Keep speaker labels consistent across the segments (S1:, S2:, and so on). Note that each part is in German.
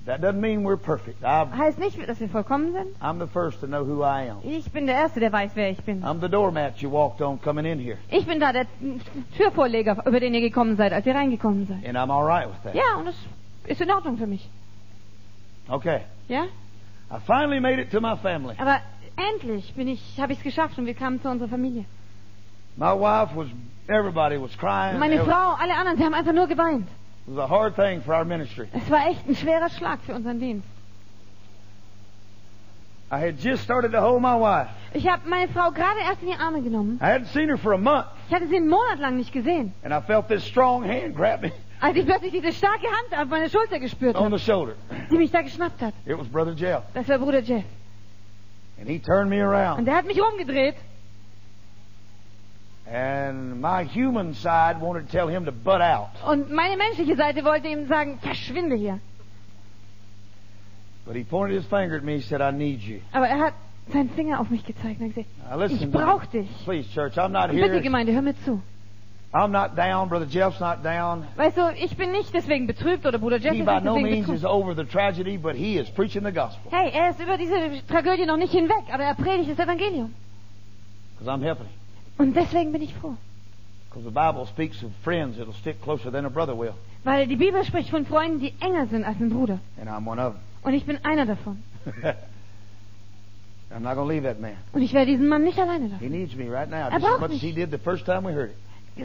S1: That doesn't mean we're perfect.
S2: Heißt nicht, dass wir vollkommen sind.
S1: I'm the first to know who I am.
S2: Ich bin der Erste, der weiß, wer ich bin.
S1: I'm the doormat you walked on coming in here.
S2: Ich bin da der Türvorleger, über den ihr gekommen seid, als ihr reingekommen seid.
S1: And I'm all right with that.
S2: Ja, und das ist in Ordnung für mich.
S1: Okay.
S2: Ja?
S1: I finally made it to my family.
S2: Aber endlich habe ich es geschafft und wir kamen zu unserer Familie.
S1: My wife everybody was crying.
S2: Meine Frau, alle anderen, sie haben einfach nur geweint.
S1: It was a hard thing for our ministry.
S2: Es war echt ein schwerer Schlag für unseren Dienst.
S1: I had just started to hold my wife.
S2: Ich habe meine Frau gerade erst in die Arme genommen.
S1: I hadn't seen her for a month.
S2: Ich hatte sie einen Monat lang nicht gesehen.
S1: And I felt this strong hand grab me.
S2: Als ich plötzlich diese starke Hand auf meine Schulter gespürt
S1: On
S2: habe,
S1: the shoulder.
S2: die mich da geschnappt hat.
S1: It was Brother Jeff.
S2: Das war Bruder Jeff.
S1: And he turned me
S2: Und
S1: around.
S2: der hat mich rumgedreht.
S1: And my human side wanted to tell him to butt out.
S2: Und meine menschliche Seite wollte ihm sagen, verschwinde hier.
S1: But he pointed his finger at me and said, I need you.
S2: Aber er hat seinen Finger auf mich gezeigt und gesagt,
S1: Now listen
S2: ich
S1: to me.
S2: brauche dich.
S1: Please, church, I'm not
S2: Und bitte,
S1: here.
S2: Gemeinde, hör mir zu.
S1: I'm not down. Brother Jeff's not down.
S2: Weißt du, ich bin nicht deswegen betrübt oder Bruder Jeff
S1: He
S2: ist
S1: by
S2: nicht
S1: no
S2: deswegen
S1: means is
S2: betrübt.
S1: over the tragedy, but he is preaching the gospel.
S2: Hey, er ist über diese Tragödie noch nicht hinweg, aber er predigt das Evangelium.
S1: Because I'm helping him.
S2: Und deswegen bin ich froh.
S1: Because the Bible speaks of friends that'll stick closer than a brother will.
S2: Weil die Bibel spricht von Freunden, die enger sind als ein Bruder.
S1: And I'm one of them.
S2: Und ich bin einer davon.
S1: I'm not going to leave that man.
S2: Und ich werde diesen Mann nicht alleine
S1: He
S2: lassen.
S1: needs me right now,
S2: Er
S1: just as
S2: braucht
S1: much as
S2: mich.
S1: he did the first time we heard it.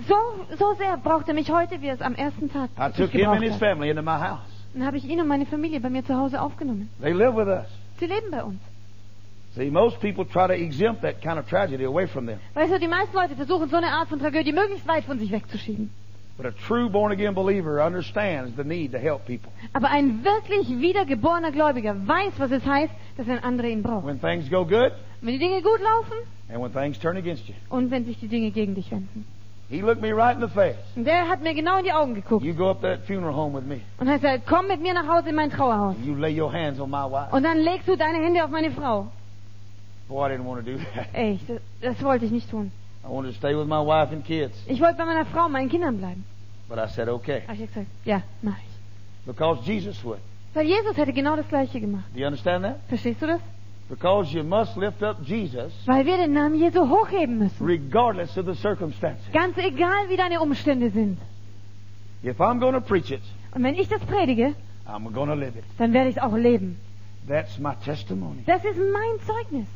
S2: So sehr braucht er mich heute, wie er es am ersten Tag
S1: I took him
S2: gebraucht
S1: and his
S2: hat.
S1: family into my house.
S2: Dann habe ich ihn und meine Familie bei mir zu Hause aufgenommen.
S1: They live with us.
S2: Sie leben bei uns.
S1: See, most people try to exempt that kind of tragedy away from them.
S2: Weißt du, die meisten Leute versuchen, so eine Art von Tragödie möglichst weit von sich wegzuschieben.
S1: But a true born-again believer understands the need to help people.
S2: Aber ein wirklich wiedergeborener Gläubiger weiß, was es heißt, dass ein anderer ihn braucht.
S1: When things go good
S2: Wenn die Dinge gut laufen
S1: and when things turn against you.
S2: und wenn sich die Dinge gegen dich wenden.
S1: He looked me right in the face.
S2: Und der hat mir genau in die Augen geguckt
S1: You go up to that funeral home with me.
S2: und hat gesagt, komm mit mir nach Hause in mein Trauerhaus.
S1: You lay your hands on my wife.
S2: Und dann legst du deine Hände auf meine Frau.
S1: Boy, I didn't want to do that.
S2: Ey, das wollte ich nicht tun.
S1: I wanted to stay with my wife and kids.
S2: Ich wollte bei meiner Frau und meinen Kindern bleiben.
S1: But I said, okay.
S2: Habe ich gesagt, ja, mach ich.
S1: Because Jesus would.
S2: Weil Jesus hätte genau das Gleiche gemacht.
S1: Do you understand that?
S2: Verstehst du das?
S1: Because you must lift up Jesus
S2: Weil wir den Namen Jesu hochheben müssen.
S1: regardless of the circumstances.
S2: Ganz egal, wie deine Umstände sind.
S1: If I'm going to preach it,
S2: Und wenn ich das predige,
S1: I'm going to live it.
S2: dann werde ich es auch leben.
S1: That's my testimony.
S2: Das ist mein Zeugnis.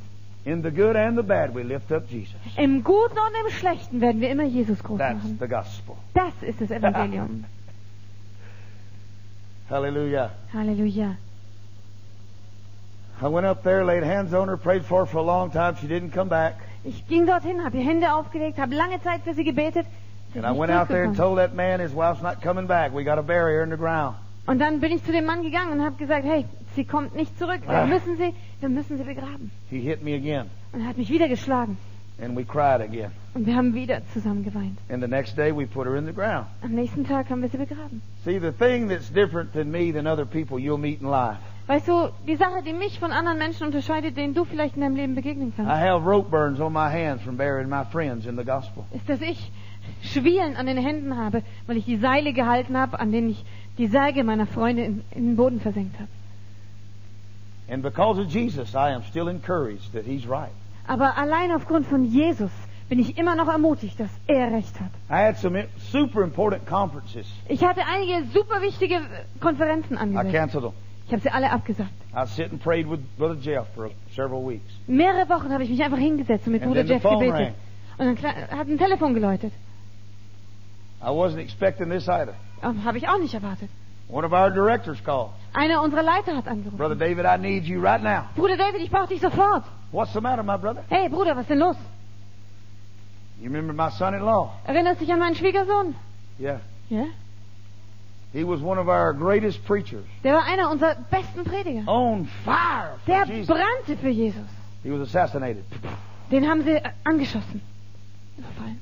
S1: In the good and the bad, we lift up Jesus.
S2: Im Guten und im Schlechten werden wir immer Jesus groß
S1: That's
S2: machen.
S1: the gospel.
S2: Das ist das Evangelium.
S1: Hallelujah.
S2: Halleluja.
S1: I went up there, laid hands on her, prayed for her for a long time. She didn't come back.
S2: Ich ging dorthin, habe die Hände aufgelegt, habe lange Zeit für sie gebetet. Sie ist
S1: And I
S2: nicht
S1: went out there and
S2: zurückgekommen.
S1: told that man his wife's not coming back. We got a barrier in the ground.
S2: Und dann bin ich zu dem Mann gegangen und habe gesagt, hey, sie kommt nicht zurück. Wir müssen sie begraben.
S1: He hit me again.
S2: Und er hat mich wieder geschlagen.
S1: And we cried again.
S2: Und wir haben wieder zusammen geweint.
S1: And the next day we put her in the ground.
S2: Am nächsten Tag haben wir sie begraben.
S1: See, the thing that's different than me than other people you'll meet in life.
S2: Weißt du, die Sache, die mich von anderen Menschen unterscheidet, denen du vielleicht in deinem Leben begegnen kannst,
S1: I have rope burns on my hands from burying my friends in the gospel.
S2: ist, dass ich Schwielen an den Händen habe, weil ich die Seile gehalten habe, an denen ich die Särge meiner Freunde in den Boden versenkt habe.
S1: And because of Jesus, I am still encouraged that he's right.
S2: Aber allein aufgrund von Jesus bin ich immer noch ermutigt, dass er recht hat.
S1: I had some super important conferences.
S2: Ich hatte einige super wichtige Konferenzen
S1: I
S2: angesetzt.
S1: canceled them.
S2: Ich habe sie alle abgesagt.
S1: I sit and prayed with Brother Jeff for several weeks.
S2: Mehrere Wochen habe ich mich einfach hingesetzt und mit
S1: And
S2: Bruder
S1: then the
S2: Jeff
S1: phone
S2: gebetet. Und dann hat ein Telefon geläutet.
S1: I wasn't expecting this either.
S2: Habe ich auch nicht erwartet.
S1: One of our directors called.
S2: Einer unserer Leiter hat angerufen.
S1: Brother David, I need you right now.
S2: Bruder David, ich brauche dich sofort.
S1: What's the matter, my brother?
S2: Hey Bruder, was ist denn los?
S1: You remember my son-in-law?
S2: Erinnerst dich an meinen Schwiegersohn?
S1: Yeah.
S2: Ja?
S1: He was one of our greatest preachers.
S2: Der war einer unserer besten Prediger.
S1: On fire for
S2: Der
S1: Jesus.
S2: brannte für Jesus.
S1: He was assassinated.
S2: Den haben sie angeschossen. Überfallen.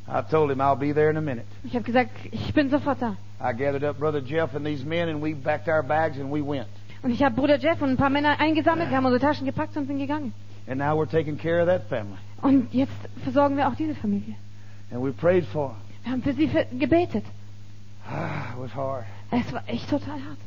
S1: I told him I'll be there in a minute.
S2: Ich habe gesagt, ich bin sofort da.
S1: I gathered up Brother Jeff and these men and we packed our bags and we went.
S2: Und ich habe Bruder Jeff und ein paar Männer eingesammelt, wir haben unsere Taschen gepackt und sind gegangen.
S1: And now we're taking care of that family.
S2: Und jetzt versorgen wir auch diese Familie.
S1: And we prayed for them.
S2: Wir haben für sie gebetet.
S1: It was hard.
S2: Es war echt total hart.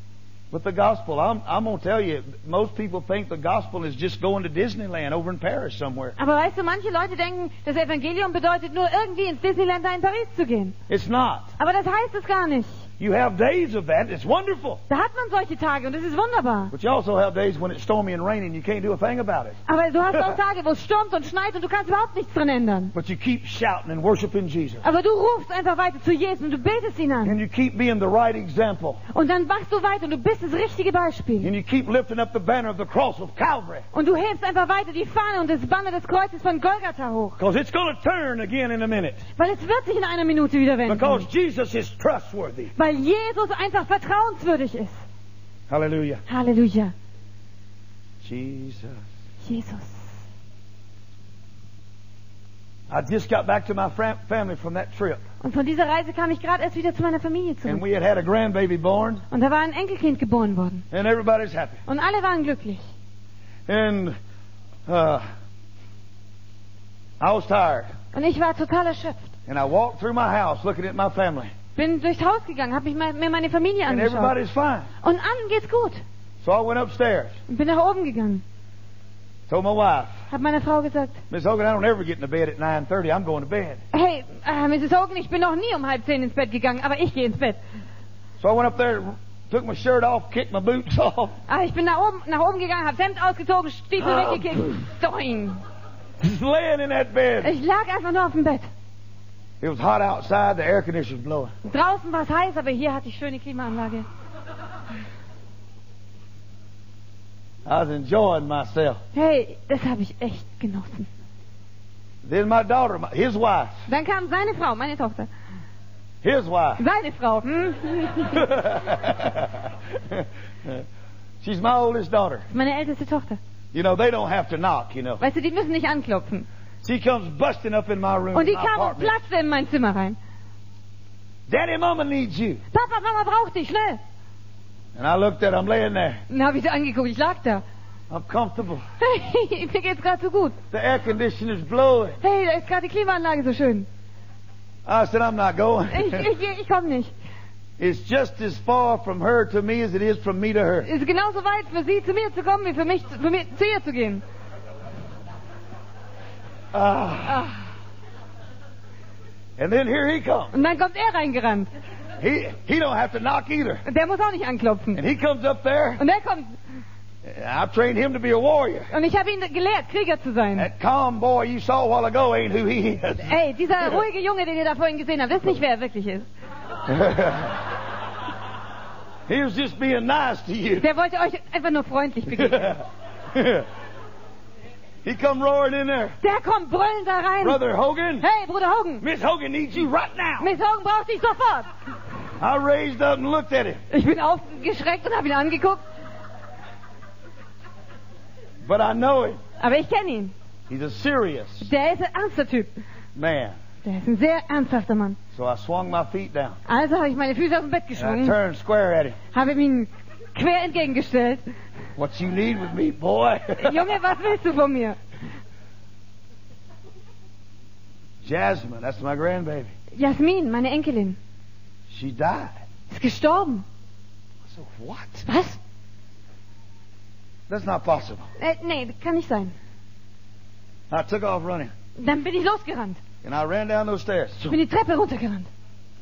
S1: But the gospel, I'm going to tell you, most people think the gospel is just going to Disneyland over in Paris somewhere.
S2: Aber weißt du, manche Leute denken, das Evangelium bedeutet nur irgendwie ins Disneyland da in Paris zu gehen.
S1: It's not.
S2: Aber das heißt es gar nicht.
S1: You have days of that. It's wonderful.
S2: Da hat man solche Tage und das ist wunderbar.
S1: But you also have days when it's stormy and raining. You can't do a thing about it.
S2: Aber du hast auch Tage, wo es stürmt und schneit und du kannst überhaupt nichts dran ändern.
S1: But you keep shouting and worshiping Jesus.
S2: Aber du rufst einfach weiter zu Jesus und du betest ihn an.
S1: And you keep being the right example.
S2: Und dann machst du weiter und du bist das richtige Beispiel.
S1: And you keep lifting up the banner of the cross of Calvary.
S2: Und du hebst einfach weiter die Fahne und das Banner des Kreuzes von Golgatha hoch.
S1: Because it's going to turn again in a minute.
S2: Weil es wird sich in einer Minute wieder wenden.
S1: Because Jesus is trustworthy.
S2: Weil Jesus einfach vertrauenswürdig ist.
S1: Hallelujah.
S2: Halleluja.
S1: Jesus.
S2: Jesus.
S1: I just got back to my family from that trip.
S2: Und von dieser Reise kam ich gerade erst wieder zu meiner Familie
S1: And
S2: zurück.
S1: we had a grandbaby born.
S2: Und da war ein Enkelkind geboren worden.
S1: And everybody's happy.
S2: Und alle waren glücklich.
S1: And I was tired.
S2: Und ich war total erschöpft.
S1: And I walked through my house looking at my family.
S2: Bin durchs Haus gegangen, habe mir meine Familie
S1: And
S2: angeschaut.
S1: everybody's fine.
S2: Und allen geht's gut.
S1: So I went upstairs.
S2: Und bin nach oben gegangen.
S1: Told my wife,
S2: Hab meiner Frau gesagt,
S1: Miss Hogan, I don't ever get into bed at 9:30. I'm going to bed.
S2: hey, Mrs. Hogan, ich bin noch nie um 9:30 ins Bett gegangen, aber ich gehe ins Bett.
S1: So I went up there, took my shirt off, kicked my boots off.
S2: Ich bin nach oben gegangen, hab Hemd ausgezogen, Stiefel weggekickt. Doing.
S1: Just laying in that bed.
S2: Ich lag einfach nur auf dem Bett.
S1: It was hot outside. The air conditioner was blowing.
S2: Draußen war es heiß, aber hier hatte ich schöne Klimaanlage.
S1: I was enjoying myself.
S2: Hey, das habe ich echt genossen.
S1: Then my daughter, his wife,
S2: Dann kam seine Frau, meine Tochter.
S1: his wife.
S2: Seine Frau.
S1: She's my oldest daughter.
S2: Das ist meine älteste Tochter.
S1: You know, they don't have to knock, you know.
S2: Weißt du, die müssen nicht anklopfen.
S1: She comes busting up in my room,
S2: Und die
S1: in my
S2: kam und
S1: apartment.
S2: platzte in mein Zimmer rein.
S1: Daddy, Mama needs you.
S2: Papa, Mama braucht dich, schnell.
S1: And I looked at her, I'm laying there.
S2: Dann habe ich sie angeguckt, ich lag da.
S1: I'm comfortable.
S2: Hey, mir geht's gerade so gut.
S1: The air conditioner's blowing.
S2: Hey, da ist gerade die Klimaanlage so schön.
S1: I said, I'm not going.
S2: Ich komme nicht.
S1: It's just as far from her to me as it is from me to her.
S2: Es ist genauso weit für sie zu mir zu kommen, wie für mich zu ihr zu gehen.
S1: And then here he comes.
S2: Und dann kommt er reingerannt.
S1: He don't have to knock either.
S2: Und der muss auch nicht anklopfen.
S1: And he comes up there.
S2: Und er kommt.
S1: I've trained him to be a warrior.
S2: Und ich habe ihn gelehrt, Krieger zu sein.
S1: That calm boy you saw a while ago ain't who he is.
S2: Ey, dieser ruhige Junge, den ihr da vorhin gesehen habt, das ist nicht, wer er wirklich ist.
S1: He was just being nice to you.
S2: Der wollte euch einfach nur freundlich begegnen.
S1: He come roaring in there.
S2: Der kommt brüllend da rein.
S1: Brother Hogan.
S2: Hey, Bruder Hogan.
S1: Miss Hogan needs you right now.
S2: Miss Hogan braucht dich sofort.
S1: I raised up and looked at him.
S2: Ich bin aufgeschreckt und habe ihn angeguckt.
S1: But I know him.
S2: Aber ich kenne ihn.
S1: He's a serious
S2: Der ist ein ernster Typ.
S1: man.
S2: Der ist ein sehr ernsthafter Mann.
S1: So I swung my feet down.
S2: Also habe ich meine Füße auf dem Bett
S1: And I
S2: geschwungen,
S1: turned square at him.
S2: habe ihm quer entgegengestellt.
S1: What you need with me, boy?
S2: Junge, was willst du von mir?
S1: Jasmine, that's my grandbaby.
S2: Jasmin, meine Enkelin,
S1: She died.
S2: ist gestorben.
S1: So what?
S2: Was?
S1: That's not possible.
S2: Nee, das kann nicht sein.
S1: I took off running.
S2: Dann bin ich losgerannt.
S1: And I ran down those stairs.
S2: Ich bin die Treppe runtergerannt.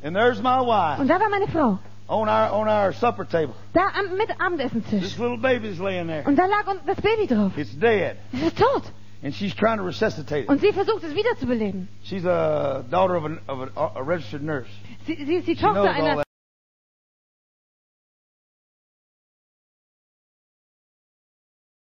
S1: And there's my wife
S2: Und da war meine Frau.
S1: on our supper table.
S2: Da mit
S1: This
S2: Abendessentisch.
S1: little baby's laying there.
S2: Und da lag das Baby drauf.
S1: It's dead.
S2: Es ist tot.
S1: And she's trying to resuscitate it.
S2: Und sie versucht es wiederzubeleben.
S1: She's a daughter of a registered nurse.
S2: Sie ist die
S1: She knows
S2: Tochter
S1: all
S2: einer